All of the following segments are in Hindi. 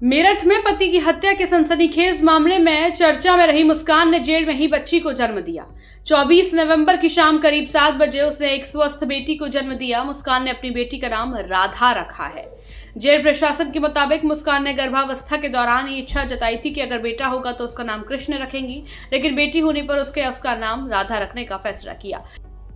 मेरठ में पति की हत्या के सनसनीखेज मामले में चर्चा में रही मुस्कान ने जेल में ही बच्ची को जन्म दिया। 24 नवंबर की शाम करीब 7 बजे उसने एक स्वस्थ बेटी को जन्म दिया। मुस्कान ने अपनी बेटी का नाम राधा रखा है। जेल प्रशासन के मुताबिक मुस्कान ने गर्भावस्था के दौरान ये इच्छा जताई थी कि अगर बेटा होगा तो उसका नाम कृष्ण रखेंगी, लेकिन बेटी होने पर उसका नाम राधा रखने का फैसला किया।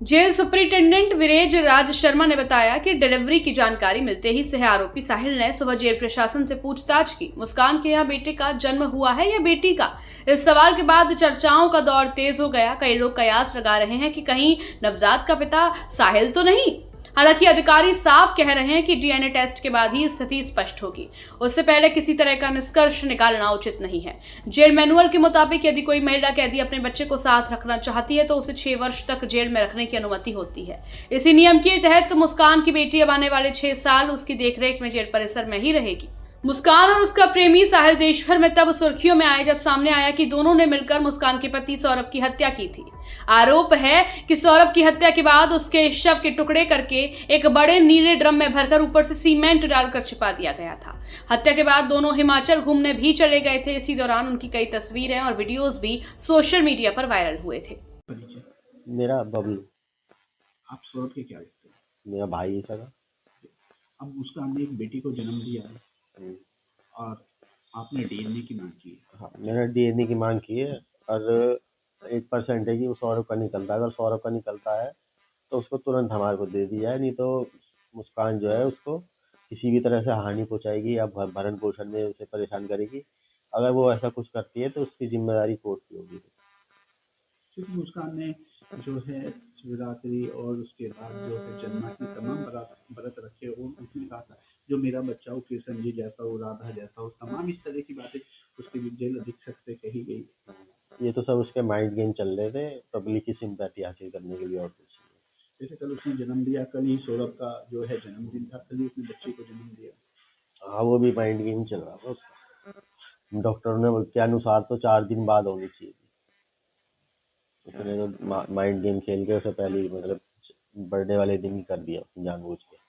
जेल सुपरिंटेंडेंट विरेज राज शर्मा ने बताया कि डिलीवरी की जानकारी मिलते ही सह आरोपी साहिल ने सुबह जेल प्रशासन से पूछताछ की। मुस्कान के यहाँ बेटे का जन्म हुआ है या बेटी का? इस सवाल के बाद चर्चाओं का दौर तेज हो गया। कई लोग कयास लगा रहे हैं कि कहीं नवजात का पिता साहिल तो नहीं। हालांकि अधिकारी साफ कह रहे हैं कि डीएनए टेस्ट के बाद ही स्थिति स्पष्ट होगी। उससे पहले किसी तरह का निष्कर्ष निकालना उचित नहीं है। जेल मैनुअल के मुताबिक यदि कोई महिला कैदी अपने बच्चे को साथ रखना चाहती है तो उसे 6 वर्ष तक जेल में रखने की अनुमति होती है। इसी नियम के तहत मुस्कान की बेटी अब आने वाले 6 साल उसकी देखरेख में जेल परिसर में ही रहेगी। मुस्कान और उसका प्रेमी साहिल देशभर में तब सुर्खियों में आए जब सामने आया कि दोनों ने मिलकर मुस्कान के पति सौरभ की हत्या की थी। आरोप है कि सौरभ की हत्या के बाद उसके शव के टुकड़े करके एक बड़े नीले ड्रम में भरकर ऊपर से सीमेंट डालकर छिपा दिया गया था। हत्या के बाद दोनों हिमाचल घूमने भी चले गए थे। इसी दौरान उनकी कई तस्वीरें और वीडियोस भी सोशल मीडिया पर वायरल हुए थे। मेरा बबलू। आप सौरभ के क्या लगते हैं? मेरा भाई है सगा। अब उसका हमने एक बेटी को जन्म दिया है और आपने डीएनए की मांग की है। हाँ, मैंने डीएनए की मांग की है और 1% है कि वो सौरभ का निकलता है। अगर सौरभ का निकलता है तो उसको तुरंत हमारे को दे दिया है, नहीं तो मुस्कान जो है उसको किसी भी तरह से हानि पहुंचाएगी या भरण पोषण में उसे परेशान करेगी। अगर वो ऐसा कुछ करती है तो उसकी जिम्मेदारी कोर्ट की होगी। क्योंकि मुस्कान ने जो है शिवरात्रि और उसके बाद जो है जन्माष्टमी तमाम व्रत रखे और उसने कहा था जो मेरा बच्चा हो कृष्ण जी जैसा हो, राधा जैसा हो, तमाम इस तरह की बातें उसके जेल अधीक्षक से कही गई। ये तो सब उसके माइंड गेम चल रहे थे पब्लिक की सिंपैथी हासिल करने के लिए, और कुछ नहीं। जैसे कल उसने जन्म दिया, कल ही सौरभ का जो है जन्मदिन था, कल ही उसने बच्चे को जन्म दिया। हाँ, वो भी माइंड गेम चल रहा था उसका। डॉक्टर ने के अनुसार तो 4 दिन बाद होनी चाहिए थी। उसने तो माइंड गेम खेल के उसे पहले ही मतलब बर्थडे वाले दिन ही कर दिया जानबूझ के।